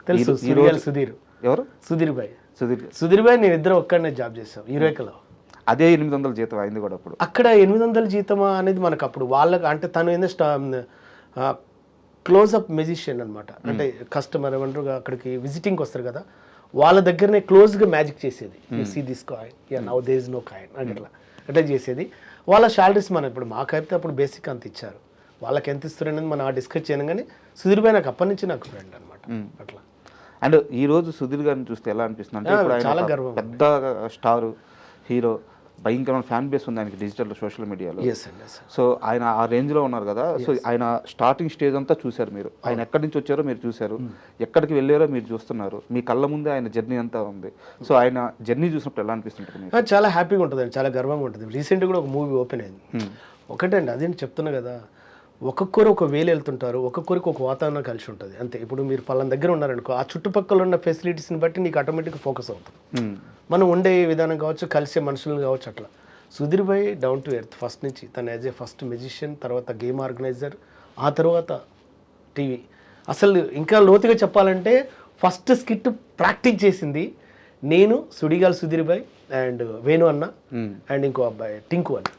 తెలుసు సుధీర్. ఎవరు? సుధీర్ భాయ్. సుధీర్ భాయ్ నేను ఇద్దరు ఒక్కడనే జాబ్ చేస్తాం యూరేకలో. అదే 800 జీతం అయింది కూడా అప్పుడు. అక్కడ 800 జీతమా అనేది మనకు అప్పుడు వాళ్ళకి అంటే తను ఏంటంటే క్లోజ్అప్ మెజిషియన్ అనమాట. అంటే కస్టమర్ ఏమంటారు అక్కడికి విజిటింగ్కి వస్తారు కదా, వాళ్ళ దగ్గరనే క్లోజ్గా మ్యాజిక్ చేసేది. You see this coin, yeah now there is no coin అని అట్లా చేసేది. వాళ్ళ శాలరీస్ మనం ఇప్పుడు మాకైతే అప్పుడు బేసిక్ అంత ఇచ్చారు, వాళ్ళకి ఎంత ఇస్తారు అనేది మనం డిస్కస్ చేయను. కానీ సుధీర్ భాయ్ నాకు అప్పటి నుంచి నాకు ఫ్రెండ్ అనమాట అట్లా. అండ్ ఈ రోజు సుధీర్ గారిని చూస్తే ఎలా అనిపిస్తుంది అంటే ఇప్పుడు చాలా ఆయన గర్వం. పెద్ద స్టార్ హీరో, భయంకరమైన ఫ్యాన్ బేస్ ఉంది ఆయనకి డిజిటల్ సోషల్ మీడియాలో. సో ఆయన ఆ రేంజ్లో ఉన్నారు కదా. సో ఆయన స్టార్టింగ్ స్టేజ్ అంతా చూశారు మీరు, ఆయన ఎక్కడి నుంచి వచ్చారో మీరు చూశారు, ఎక్కడికి వెళ్ళారో మీరు చూస్తున్నారు, మీ కళ్ళ ముందే ఆయన జర్నీ అంతా ఉంది. సో ఆయన జర్నీ చూసినప్పుడు ఎలా అనిపిస్తుంటుంది? చాలా హ్యాపీగా ఉంటుంది అండి, చాలా గర్వంగా ఉంటుంది. రీసెంట్గా కూడా ఒక మూవీ ఓపెన్ అయింది. ఒకటండి అదేంటి చెప్తున్నా కదా, ఒక్కొక్కరు ఒక వేలు వెళ్తుంటారు, ఒక్కొక్కరికి ఒక వాతావరణం కలిసి ఉంటుంది అంతే. ఇప్పుడు మీరు పలానా దగ్గర ఉన్నారనుకో, ఆ చుట్టుపక్కల ఉన్న ఫెసిలిటీస్ని బట్టి నీకు ఆటోమేటిక్గా ఫోకస్ అవుతుంది. మనం ఉండే విధానం కావచ్చు, కలిసే మనుషులను కావచ్చు అట్లా. సుధీర్ భాయ్ డౌన్ టు ఎర్త్ ఫస్ట్ నుంచి. తను యాజ్ ఏ ఫస్ట్ మ్యూజిషియన్, తర్వాత గేమ్ ఆర్గనైజర్, ఆ తర్వాత టీవీ. అసలు ఇంకా లోతుగా చెప్పాలంటే ఫస్ట్ స్కిట్ ప్రాక్టీస్ చేసింది నేను, సుడిగాల్ సుధీర్ భాయ్ అండ్ వేణు అన్న అండ్ ఇంకో అబ్బాయి టింకు అని.